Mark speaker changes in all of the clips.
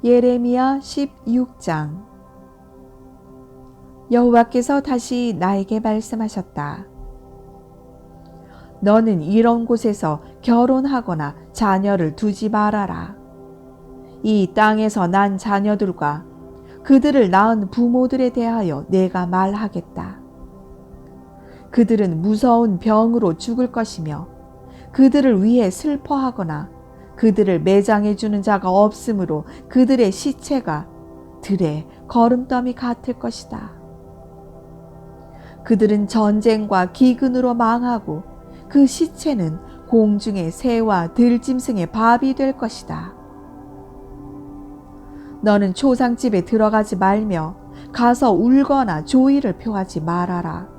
Speaker 1: 예레미야 16장. 여호와께서 다시 나에게 말씀하셨다. 너는 이런 곳에서 결혼하거나 자녀를 두지 말아라. 이 땅에서 난 자녀들과 그들을 낳은 부모들에 대하여 내가 말하겠다. 그들은 무서운 병으로 죽을 것이며 그들을 위해 슬퍼하거나 그들을 매장해 주는 자가 없으므로 그들의 시체가 들의 거름더미 같을 것이다. 그들은 전쟁과 기근으로 망하고 그 시체는 공중의 새와 들짐승의 밥이 될 것이다. 너는 초상집에 들어가지 말며 가서 울거나 조의를 표하지 말아라.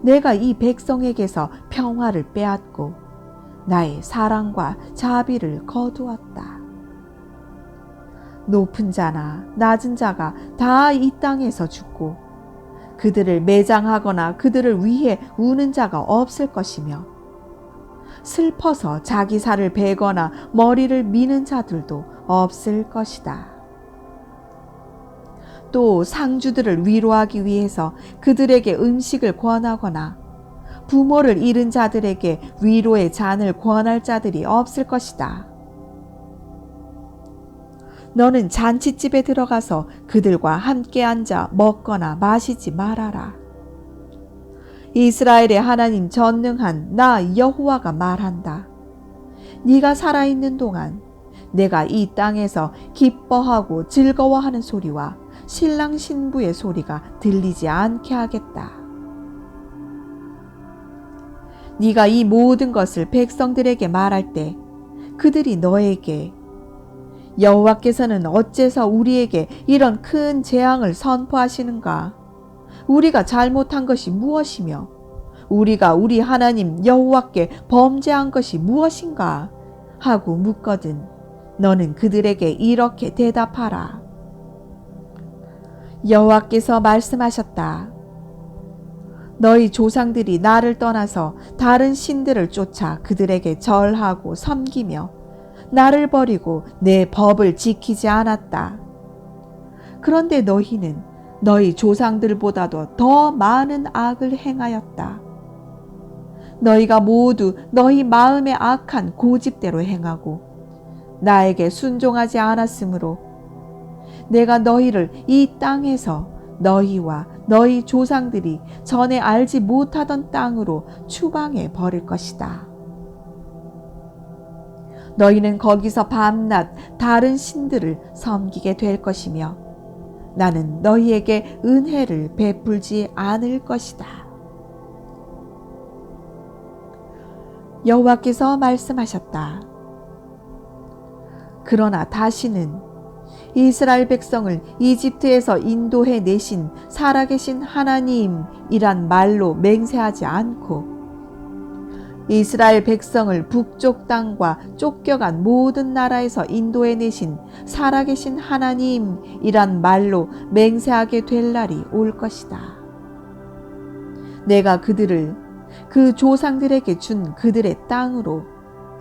Speaker 1: 내가 이 백성에게서 평화를 빼앗고 나의 사랑과 자비를 거두었다. 높은 자나 낮은 자가 다 이 땅에서 죽고 그들을 매장하거나 그들을 위해 우는 자가 없을 것이며 슬퍼서 자기 살을 베거나 머리를 미는 자들도 없을 것이다. 또 상주들을 위로하기 위해서 그들에게 음식을 권하거나 부모를 잃은 자들에게 위로의 잔을 권할 자들이 없을 것이다. 너는 잔치집에 들어가서 그들과 함께 앉아 먹거나 마시지 말아라. 이스라엘의 하나님 전능한 나 여호와가 말한다. 네가 살아있는 동안 내가 이 땅에서 기뻐하고 즐거워하는 소리와 신랑 신부의 소리가 들리지 않게 하겠다. 네가 이 모든 것을 백성들에게 말할 때 그들이 너에게 여호와께서는 어째서 우리에게 이런 큰 재앙을 선포하시는가? 우리가 잘못한 것이 무엇이며 우리가 우리 하나님 여호와께 범죄한 것이 무엇인가? 하고 묻거든 너는 그들에게 이렇게 대답하라. 여호와께서 말씀하셨다. 너희 조상들이 나를 떠나서 다른 신들을 쫓아 그들에게 절하고 섬기며 나를 버리고 내 법을 지키지 않았다. 그런데 너희는 너희 조상들보다도 더 많은 악을 행하였다. 너희가 모두 너희 마음의 악한 고집대로 행하고 나에게 순종하지 않았으므로 내가 너희를 이 땅에서 너희와 너희 조상들이 전에 알지 못하던 땅으로 추방해 버릴 것이다. 너희는 거기서 밤낮 다른 신들을 섬기게 될 것이며 나는 너희에게 은혜를 베풀지 않을 것이다. 여호와께서 말씀하셨다. 그러나 다시는 이스라엘 백성을 이집트에서 인도해 내신 살아계신 하나님이란 말로 맹세하지 않고 이스라엘 백성을 북쪽 땅과 쫓겨간 모든 나라에서 인도해 내신 살아계신 하나님이란 말로 맹세하게 될 날이 올 것이다. 내가 그들을 그 조상들에게 준 그들의 땅으로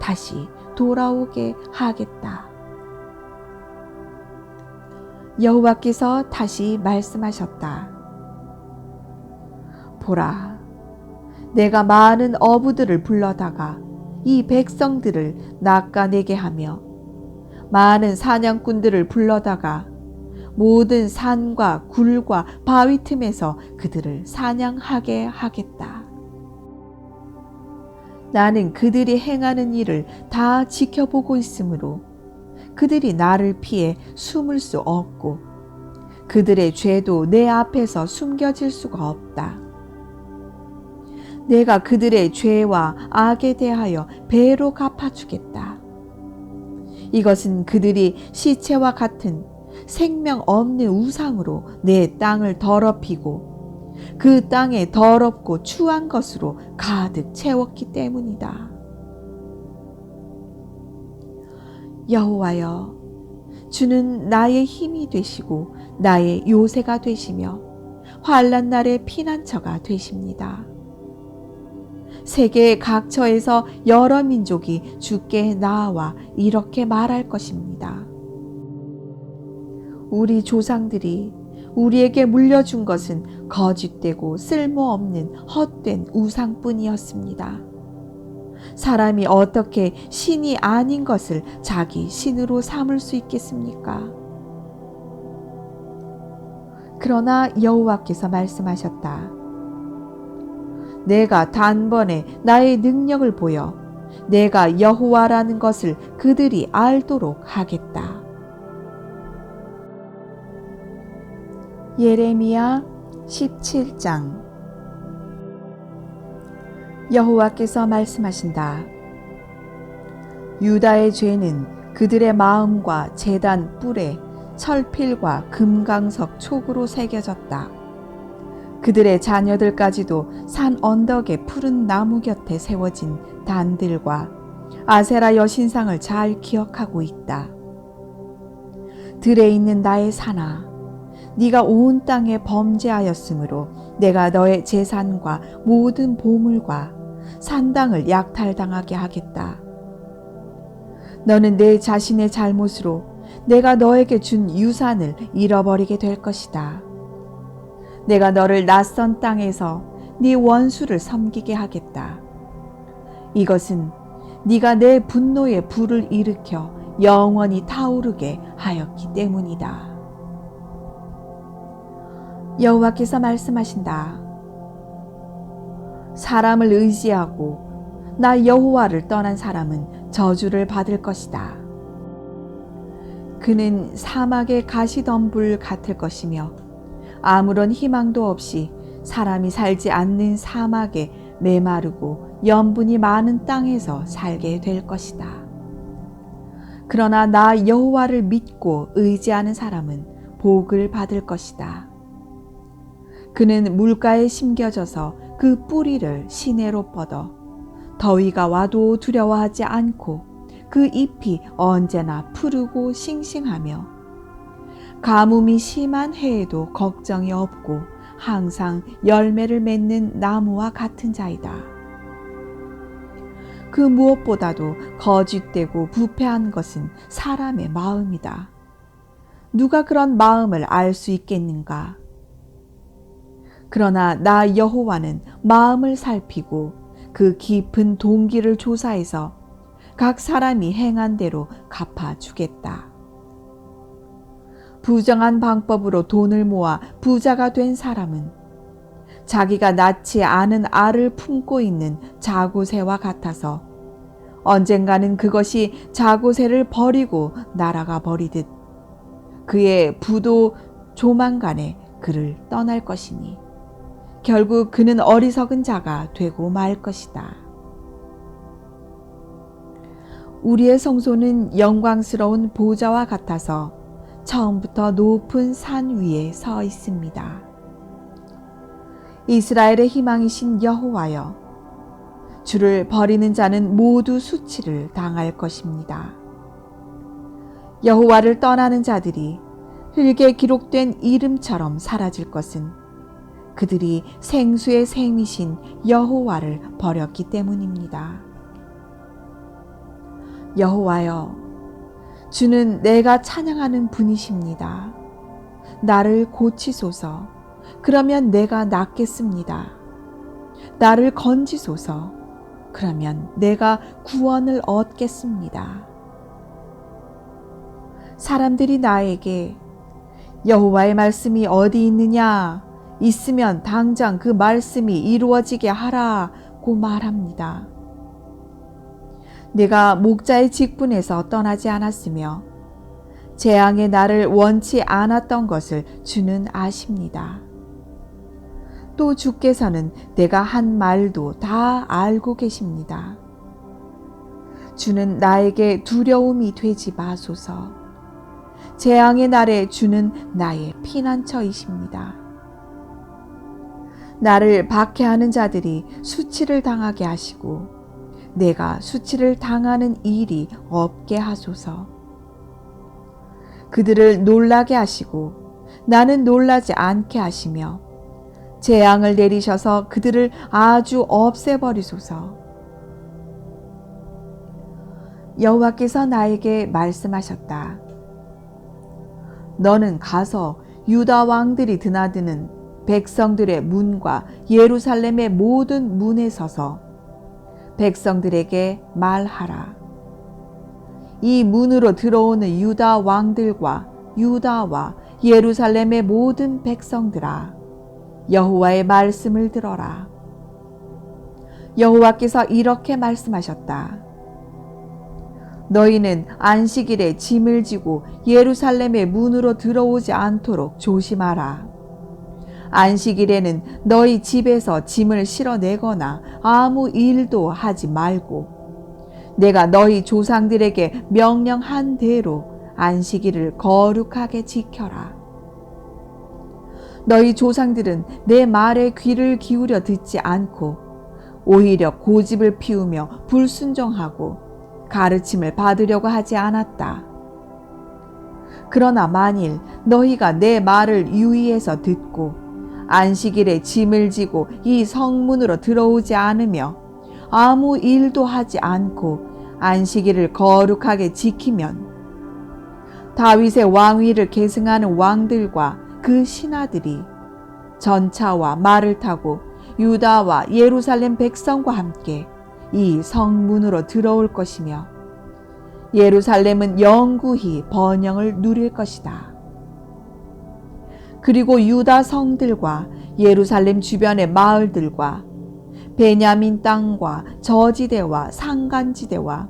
Speaker 1: 다시 돌아오게 하겠다. 여호와께서 다시 말씀하셨다. 보라, 내가 많은 어부들을 불러다가 이 백성들을 낚아내게 하며 많은 사냥꾼들을 불러다가 모든 산과 굴과 바위 틈에서 그들을 사냥하게 하겠다. 나는 그들이 행하는 일을 다 지켜보고 있으므로 그들이 나를 피해 숨을 수 없고 그들의 죄도 내 앞에서 숨겨질 수가 없다. 내가 그들의 죄와 악에 대하여 배로 갚아주겠다. 이것은 그들이 시체와 같은 생명 없는 우상으로 내 땅을 더럽히고 그 땅에 더럽고 추한 것으로 가득 채웠기 때문이다. 여호와여, 주는 나의 힘이 되시고 나의 요새가 되시며 환난 날의 피난처가 되십니다. 세계의 각처에서 여러 민족이 주께 나아와 이렇게 말할 것입니다. 우리 조상들이 우리에게 물려준 것은 거짓되고 쓸모없는 헛된 우상뿐이었습니다. 사람이 어떻게 신이 아닌 것을 자기 신으로 삼을 수 있겠습니까? 그러나 여호와께서 말씀하셨다. 내가 단번에 나의 능력을 보여 내가 여호와라는 것을 그들이 알도록 하겠다. 예레미야 17장. 여호와께서 말씀하신다. 유다의 죄는 그들의 마음과 제단 뿔에 철필과 금강석 촉으로 새겨졌다. 그들의 자녀들까지도 산 언덕의 푸른 나무 곁에 세워진 단들과 아세라 여신상을 잘 기억하고 있다. 들에 있는 나의 산아, 네가 온 땅에 범죄하였으므로 내가 너의 재산과 모든 보물과 산당을 약탈당하게 하겠다. 너는 내 자신의 잘못으로 내가 너에게 준 유산을 잃어버리게 될 것이다. 내가 너를 낯선 땅에서 네 원수를 섬기게 하겠다. 이것은 네가 내 분노의 불을 일으켜 영원히 타오르게 하였기 때문이다. 여호와께서 말씀하신다. 사람을 의지하고 나 여호와를 떠난 사람은 저주를 받을 것이다. 그는 사막의 가시덤불 같을 것이며 아무런 희망도 없이 사람이 살지 않는 사막에 메마르고 염분이 많은 땅에서 살게 될 것이다. 그러나 나 여호와를 믿고 의지하는 사람은 복을 받을 것이다. 그는 물가에 심겨져서 그 뿌리를 시내로 뻗어 더위가 와도 두려워하지 않고 그 잎이 언제나 푸르고 싱싱하며 가뭄이 심한 해에도 걱정이 없고 항상 열매를 맺는 나무와 같은 자이다. 그 무엇보다도 거짓되고 부패한 것은 사람의 마음이다. 누가 그런 마음을 알 수 있겠는가? 그러나 나 여호와는 마음을 살피고 그 깊은 동기를 조사해서 각 사람이 행한 대로 갚아주겠다. 부정한 방법으로 돈을 모아 부자가 된 사람은 자기가 낳지 않은 알을 품고 있는 자구새와 같아서 언젠가는 그것이 자구새를 버리고 날아가 버리듯 그의 부도 조만간에 그를 떠날 것이니 결국 그는 어리석은 자가 되고 말 것이다. 우리의 성소는 영광스러운 보좌와 같아서 처음부터 높은 산 위에 서 있습니다. 이스라엘의 희망이신 여호와여, 주를 버리는 자는 모두 수치를 당할 것입니다. 여호와를 떠나는 자들이 흙에 기록된 이름처럼 사라질 것은 그들이 생수의 샘이신 여호와를 버렸기 때문입니다. 여호와여, 주는 내가 찬양하는 분이십니다. 나를 고치소서. 그러면 내가 낫겠습니다. 나를 건지소서. 그러면 내가 구원을 얻겠습니다. 사람들이 나에게 여호와의 말씀이 어디 있느냐? 있으면 당장 그 말씀이 이루어지게 하라고 말합니다. 내가 목자의 직분에서 떠나지 않았으며 재앙의 나를 원치 않았던 것을 주는 아십니다. 또 주께서는 내가 한 말도 다 알고 계십니다. 주는 나에게 두려움이 되지 마소서. 재앙의 날에 주는 나의 피난처이십니다. 나를 박해하는 자들이 수치를 당하게 하시고 내가 수치를 당하는 일이 없게 하소서. 그들을 놀라게 하시고 나는 놀라지 않게 하시며 재앙을 내리셔서 그들을 아주 없애버리소서. 여호와께서 나에게 말씀하셨다. 너는 가서 유다 왕들이 드나드는 백성들의 문과 예루살렘의 모든 문에 서서 백성들에게 말하라. 이 문으로 들어오는 유다 왕들과 유다와 예루살렘의 모든 백성들아, 여호와의 말씀을 들어라. 여호와께서 이렇게 말씀하셨다. 너희는 안식일에 짐을 지고 예루살렘의 문으로 들어오지 않도록 조심하라. 안식일에는 너희 집에서 짐을 실어내거나 아무 일도 하지 말고 내가 너희 조상들에게 명령한 대로 안식일을 거룩하게 지켜라. 너희 조상들은 내 말에 귀를 기울여 듣지 않고 오히려 고집을 피우며 불순종하고 가르침을 받으려고 하지 않았다. 그러나 만일 너희가 내 말을 유의해서 듣고 안식일에 짐을 지고 이 성문으로 들어오지 않으며 아무 일도 하지 않고 안식일을 거룩하게 지키면 다윗의 왕위를 계승하는 왕들과 그 신하들이 전차와 말을 타고 유다와 예루살렘 백성과 함께 이 성문으로 들어올 것이며 예루살렘은 영구히 번영을 누릴 것이다. 그리고 유다 성들과 예루살렘 주변의 마을들과 베냐민 땅과 저지대와 산간지대와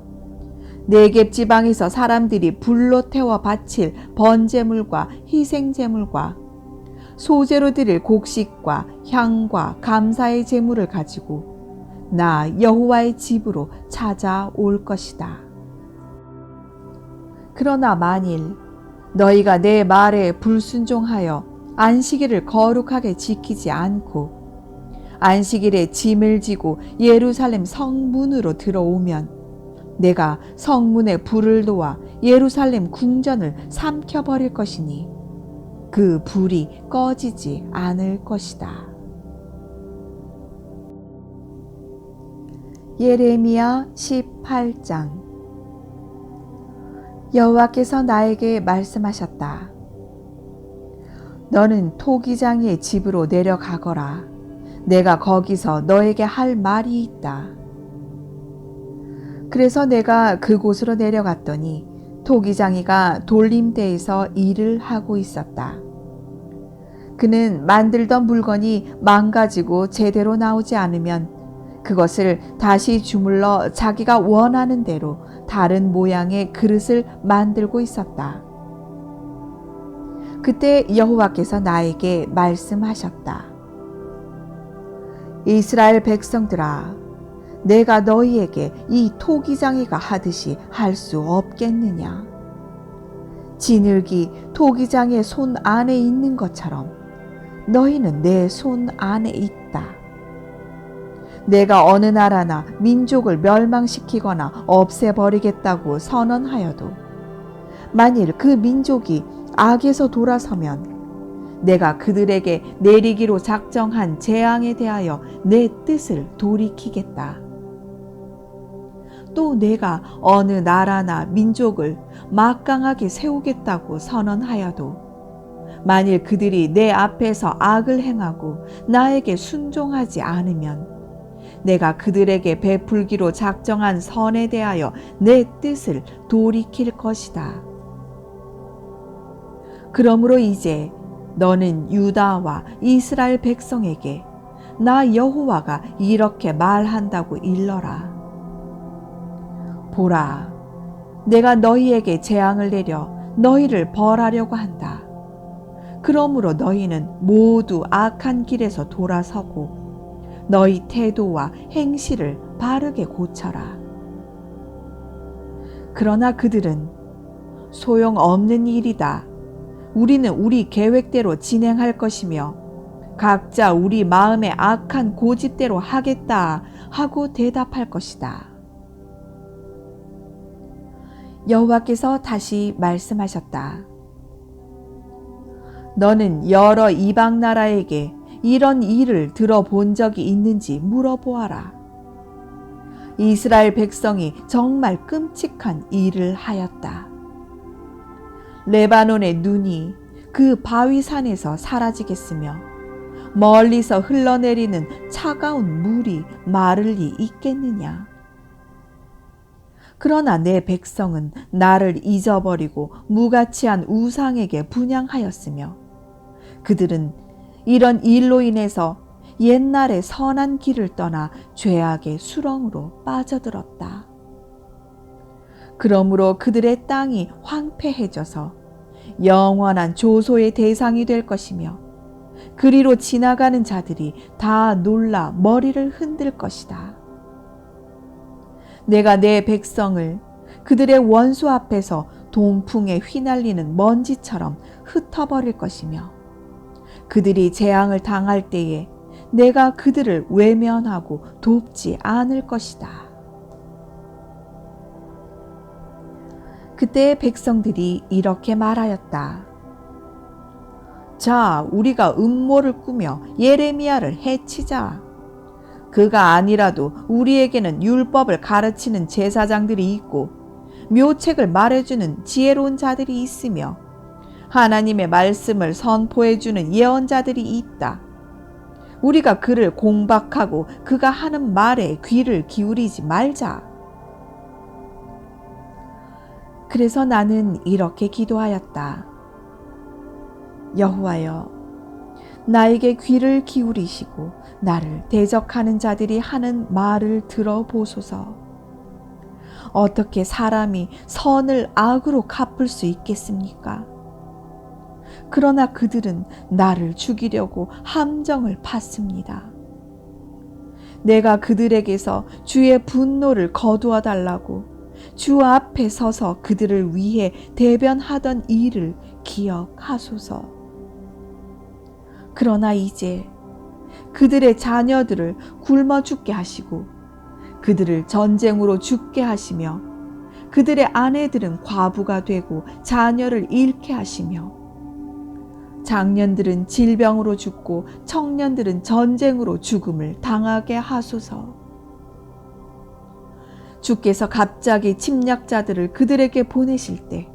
Speaker 1: 네겝 지방에서 사람들이 불로 태워 바칠 번제물과 희생제물과 소제로 드릴 곡식과 향과 감사의 제물을 가지고 나 여호와의 집으로 찾아올 것이다. 그러나 만일 너희가 내 말에 불순종하여 안식일을 거룩하게 지키지 않고 안식일에 짐을 지고 예루살렘 성문으로 들어오면 내가 성문에 불을 놓아 예루살렘 궁전을 삼켜버릴 것이니 그 불이 꺼지지 않을 것이다. 예레미야 18장. 여호와께서 나에게 말씀하셨다. 너는 토기장이의 집으로 내려가거라. 내가 거기서 너에게 할 말이 있다. 그래서 내가 그곳으로 내려갔더니 토기장이가 돌림대에서 일을 하고 있었다. 그는 만들던 물건이 망가지고 제대로 나오지 않으면 그것을 다시 주물러 자기가 원하는 대로 다른 모양의 그릇을 만들고 있었다. 그때 여호와께서 나에게 말씀하셨다. 이스라엘 백성들아, 내가 너희에게 이 토기장이가 하듯이 할 수 없겠느냐? 진흙이 토기장의 손 안에 있는 것처럼 너희는 내 손 안에 있다. 내가 어느 나라나 민족을 멸망시키거나 없애버리겠다고 선언하여도 만일 그 민족이 악에서 돌아서면 내가 그들에게 내리기로 작정한 재앙에 대하여 내 뜻을 돌이키겠다. 또 내가 어느 나라나 민족을 막강하게 세우겠다고 선언하여도 만일 그들이 내 앞에서 악을 행하고 나에게 순종하지 않으면 내가 그들에게 베풀기로 작정한 선에 대하여 내 뜻을 돌이킬 것이다. 그러므로 이제 너는 유다와 이스라엘 백성에게 나 여호와가 이렇게 말한다고 일러라. 보라, 내가 너희에게 재앙을 내려 너희를 벌하려고 한다. 그러므로 너희는 모두 악한 길에서 돌아서고 너희 태도와 행실을 바르게 고쳐라. 그러나 그들은 소용없는 일이다. 우리는 우리 계획대로 진행할 것이며 각자 우리 마음의 악한 고집대로 하겠다 하고 대답할 것이다. 여호와께서 다시 말씀하셨다. 너는 여러 이방 나라에게 이런 일을 들어본 적이 있는지 물어보아라. 이스라엘 백성이 정말 끔찍한 일을 하였다. 레바논의 눈이 그 바위산에서 사라지겠으며 멀리서 흘러내리는 차가운 물이 마를 리 있겠느냐. 그러나 내 백성은 나를 잊어버리고 무가치한 우상에게 분향하였으며 그들은 이런 일로 인해서 옛날의 선한 길을 떠나 죄악의 수렁으로 빠져들었다. 그러므로 그들의 땅이 황폐해져서 영원한 조소의 대상이 될 것이며 그리로 지나가는 자들이 다 놀라 머리를 흔들 것이다. 내가 내 백성을 그들의 원수 앞에서 동풍에 휘날리는 먼지처럼 흩어버릴 것이며 그들이 재앙을 당할 때에 내가 그들을 외면하고 돕지 않을 것이다. 그때 백성들이 이렇게 말하였다. 자, 우리가 음모를 꾸며 예레미야를 해치자. 그가 아니라도 우리에게는 율법을 가르치는 제사장들이 있고 묘책을 말해주는 지혜로운 자들이 있으며 하나님의 말씀을 선포해주는 예언자들이 있다. 우리가 그를 공박하고 그가 하는 말에 귀를 기울이지 말자. 그래서 나는 이렇게 기도하였다. 여호와여, 나에게 귀를 기울이시고 나를 대적하는 자들이 하는 말을 들어보소서. 어떻게 사람이 선을 악으로 갚을 수 있겠습니까? 그러나 그들은 나를 죽이려고 함정을 팠습니다. 내가 그들에게서 주의 분노를 거두어 달라고 주 앞에 서서 그들을 위해 대변하던 일을 기억하소서. 그러나 이제 그들의 자녀들을 굶어 죽게 하시고 그들을 전쟁으로 죽게 하시며 그들의 아내들은 과부가 되고 자녀를 잃게 하시며 장년들은 질병으로 죽고 청년들은 전쟁으로 죽음을 당하게 하소서. 주께서 갑자기 침략자들을 그들에게 보내실 때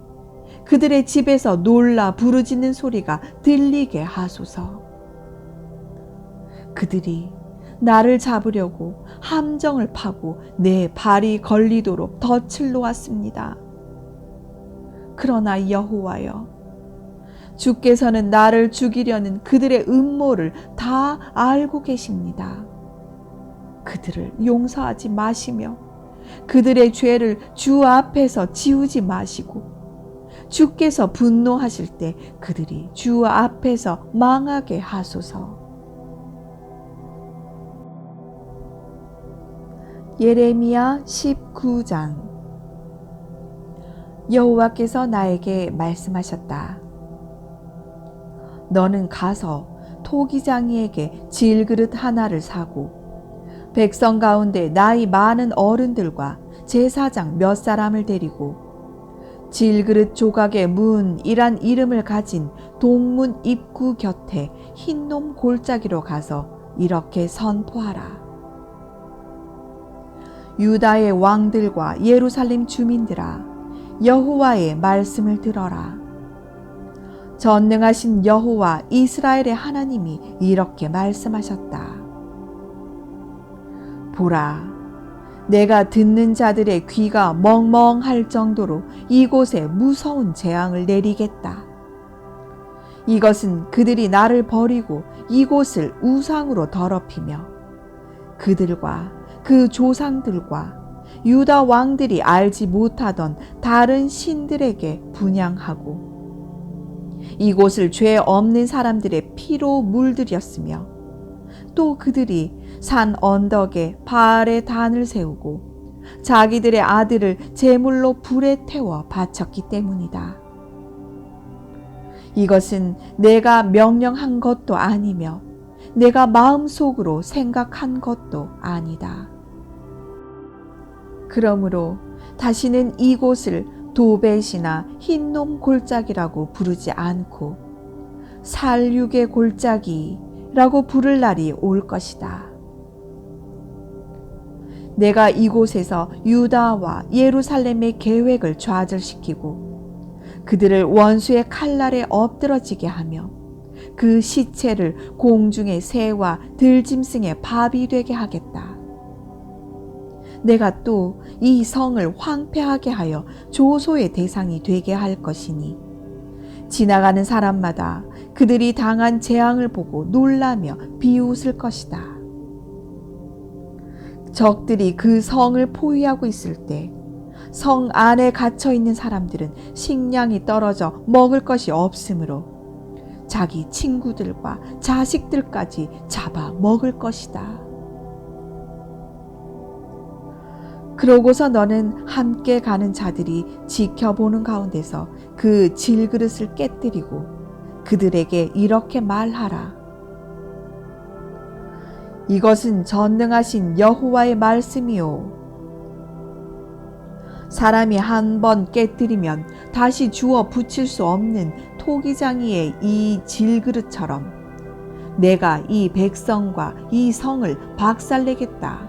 Speaker 1: 그들의 집에서 놀라 부르짖는 소리가 들리게 하소서. 그들이 나를 잡으려고 함정을 파고 내 발이 걸리도록 덫을 놓았습니다. 그러나 여호와여, 주께서는 나를 죽이려는 그들의 음모를 다 알고 계십니다. 그들을 용서하지 마시며 그들의 죄를 주 앞에서 지우지 마시고 주께서 분노하실 때 그들이 주 앞에서 망하게 하소서. 예레미야 19장. 여호와께서 나에게 말씀하셨다. 너는 가서 토기장이에게 질그릇 하나를 사고 백성 가운데 나이 많은 어른들과 제사장 몇 사람을 데리고 질그릇 조각의 문이란 이름을 가진 동문 입구 곁에 흰놈 골짜기로 가서 이렇게 선포하라. 유다의 왕들과 예루살렘 주민들아, 여호와의 말씀을 들어라. 전능하신 여호와 이스라엘의 하나님이 이렇게 말씀하셨다. 보라, 내가 듣는 자들의 귀가 멍멍할 정도로 이곳에 무서운 재앙을 내리겠다. 이것은 그들이 나를 버리고 이곳을 우상으로 더럽히며 그들과 그 조상들과 유다 왕들이 알지 못하던 다른 신들에게 분향하고 이곳을 죄 없는 사람들의 피로 물들였으며 또 그들이 산 언덕에 바알의 단을 세우고 자기들의 아들을 제물로 불에 태워 바쳤기 때문이다. 이것은 내가 명령한 것도 아니며 내가 마음속으로 생각한 것도 아니다. 그러므로 다시는 이곳을 도벳이나 흰놈 골짜기라고 부르지 않고 살육의 골짜기라고 부를 날이 올 것이다. 내가 이곳에서 유다와 예루살렘의 계획을 좌절시키고 그들을 원수의 칼날에 엎드러지게 하며 그 시체를 공중의 새와 들짐승의 밥이 되게 하겠다. 내가 또 이 성을 황폐하게 하여 조소의 대상이 되게 할 것이니 지나가는 사람마다 그들이 당한 재앙을 보고 놀라며 비웃을 것이다. 적들이 그 성을 포위하고 있을 때 성 안에 갇혀 있는 사람들은 식량이 떨어져 먹을 것이 없으므로 자기 친구들과 자식들까지 잡아 먹을 것이다. 그러고서 너는 함께 가는 자들이 지켜보는 가운데서 그 질그릇을 깨뜨리고 그들에게 이렇게 말하라. 이것은 전능하신 여호와의 말씀이요. 사람이 한 번 깨뜨리면 다시 주워 붙일 수 없는 토기장이의 이 질그릇처럼 내가 이 백성과 이 성을 박살내겠다.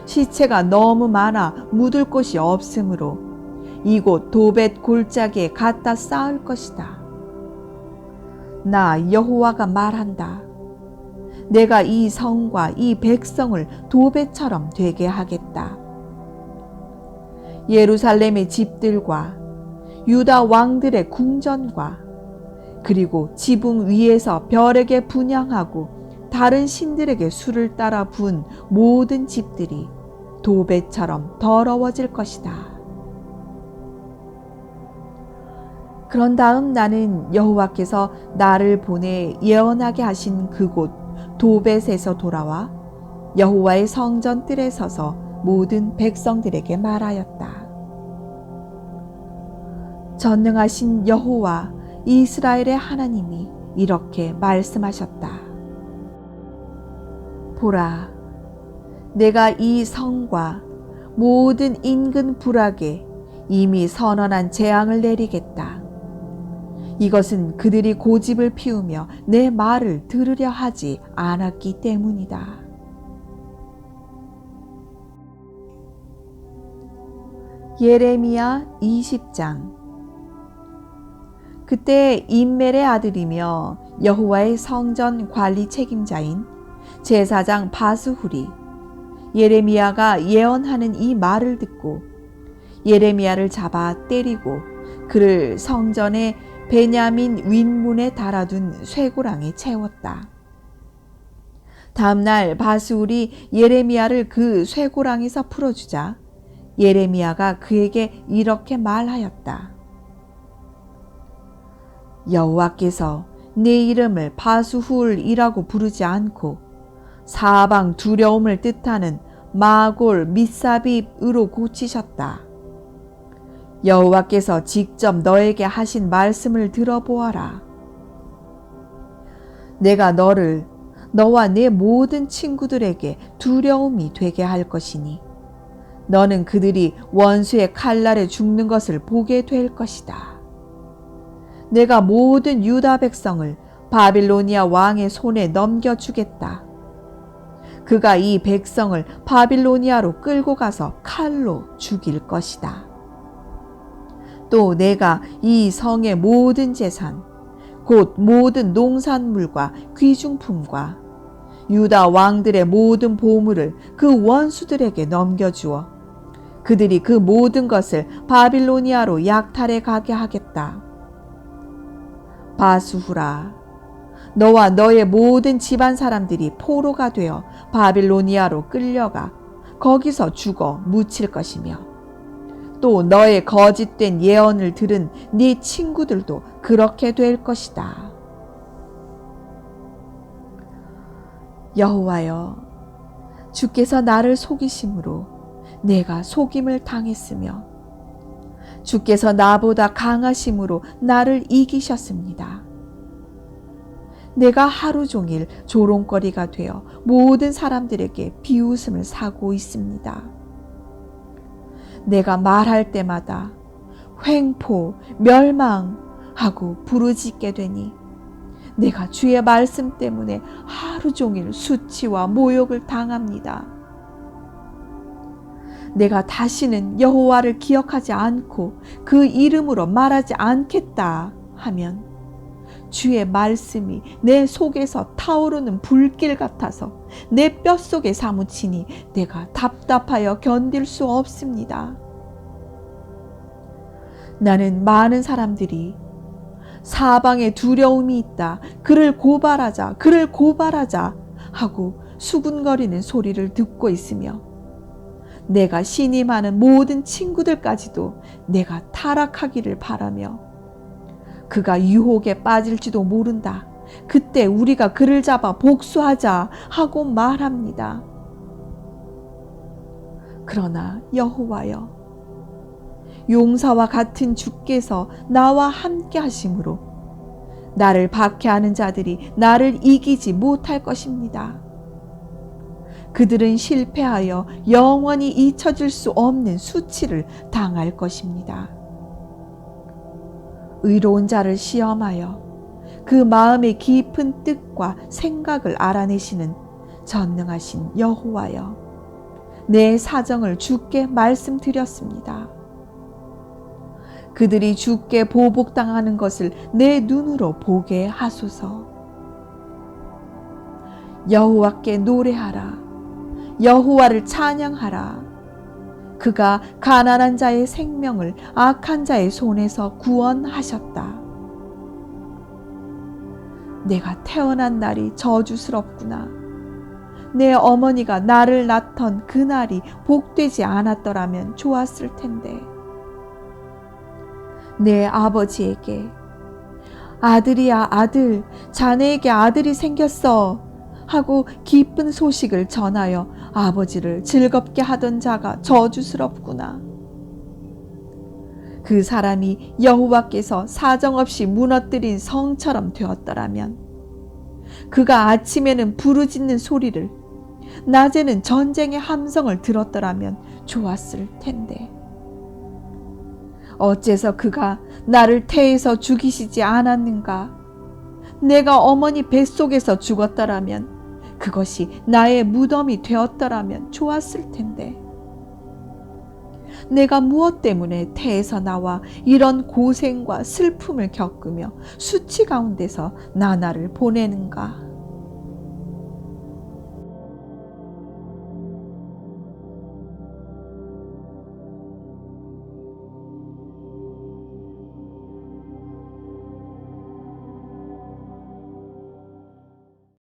Speaker 1: 시체가 너무 많아 묻을 곳이 없으므로 이곳 도벳 골짜기에 갖다 쌓을 것이다. 나 여호와가 말한다. 내가 이 성과 이 백성을 도벳처럼 되게 하겠다. 예루살렘의 집들과 유다 왕들의 궁전과 그리고 지붕 위에서 벼에게 분향하고 다른 신들에게 술을 따라 부은 모든 집들이 도벳처럼 더러워질 것이다. 그런 다음 나는 여호와께서 나를 보내 예언하게 하신 그곳 도벳에서 돌아와 여호와의 성전 뜰에 서서 모든 백성들에게 말하였다. 전능하신 여호와 이스라엘의 하나님이 이렇게 말씀하셨다. 보라, 내가 이 성과 모든 인근 부락에 이미 선언한 재앙을 내리겠다. 이것은 그들이 고집을 피우며 내 말을 들으려 하지 않았기 때문이다. 예레미야 20장. 그때 임멜의 아들이며 여호와의 성전 관리 책임자인 제사장 바스훌이 예레미야가 예언하는 이 말을 듣고 예레미야를 잡아 때리고 그를 성전의 베냐민 윗문에 달아둔 쇠고랑에 채웠다. 다음 날 바스훌이 예레미야를 그 쇠고랑에서 풀어주자 예레미야가 그에게 이렇게 말하였다. 여호와께서 네 이름을 바스훌이라고 부르지 않고 사방 두려움을 뜻하는 마골 미사빕으로 고치셨다. 여호와께서 직접 너에게 하신 말씀을 들어보아라. 내가 너를 너와 네 모든 친구들에게 두려움이 되게 할 것이니 너는 그들이 원수의 칼날에 죽는 것을 보게 될 것이다. 내가 모든 유다 백성을 바빌로니아 왕의 손에 넘겨주겠다. 그가 이 백성을 바빌로니아로 끌고 가서 칼로 죽일 것이다. 또 내가 이 성의 모든 재산, 곧 모든 농산물과 귀중품과 유다 왕들의 모든 보물을 그 원수들에게 넘겨주어 그들이 그 모든 것을 바빌로니아로 약탈해 가게 하겠다. 바스후라, 너와 너의 모든 집안 사람들이 포로가 되어 바빌로니아로 끌려가 거기서 죽어 묻힐 것이며 또 너의 거짓된 예언을 들은 네 친구들도 그렇게 될 것이다. 여호와여, 주께서 나를 속이심으로 내가 속임을 당했으며 주께서 나보다 강하심으로 나를 이기셨습니다. 내가 하루 종일 조롱거리가 되어 모든 사람들에게 비웃음을 사고 있습니다. 내가 말할 때마다 횡포, 멸망하고 부르짖게 되니 내가 주의 말씀 때문에 하루 종일 수치와 모욕을 당합니다. 내가 다시는 여호와를 기억하지 않고 그 이름으로 말하지 않겠다 하면 주의 말씀이 내 속에서 타오르는 불길 같아서 내 뼛속에 사무치니 내가 답답하여 견딜 수 없습니다. 나는 많은 사람들이 사방에 두려움이 있다, 그를 고발하자, 그를 고발하자 하고 수군거리는 소리를 듣고 있으며 내가 신임하는 모든 친구들까지도 내가 타락하기를 바라며 그가 유혹에 빠질지도 모른다. 그때 우리가 그를 잡아 복수하자 하고 말합니다. 그러나 여호와여, 용사와 같은 주께서 나와 함께 하심으로 나를 박해하는 자들이 나를 이기지 못할 것입니다. 그들은 실패하여 영원히 잊혀질 수 없는 수치를 당할 것입니다. 의로운 자를 시험하여 그 마음의 깊은 뜻과 생각을 알아내시는 전능하신 여호와여, 내 사정을 주께 말씀드렸습니다. 그들이 주께 보복당하는 것을 내 눈으로 보게 하소서. 여호와께 노래하라. 여호와를 찬양하라. 그가 가난한 자의 생명을 악한 자의 손에서 구원하셨다. 내가 태어난 날이 저주스럽구나. 내 어머니가 나를 낳던 그날이 복되지 않았더라면 좋았을 텐데. 내 아버지에게 아들이야 아들, 자네에게 아들이 생겼어 하고 기쁜 소식을 전하여 아버지를 즐겁게 하던 자가 저주스럽구나. 그 사람이 여호와께서 사정없이 무너뜨린 성처럼 되었더라면, 그가 아침에는 부르짖는 소리를, 낮에는 전쟁의 함성을 들었더라면 좋았을 텐데. 어째서 그가 나를 태에서 죽이시지 않았는가? 내가 어머니 뱃속에서 죽었더라면, 그것이 나의 무덤이 되었더라면 좋았을 텐데. 내가 무엇 때문에 태에서 나와 이런 고생과 슬픔을 겪으며 수치 가운데서 나날을 보내는가?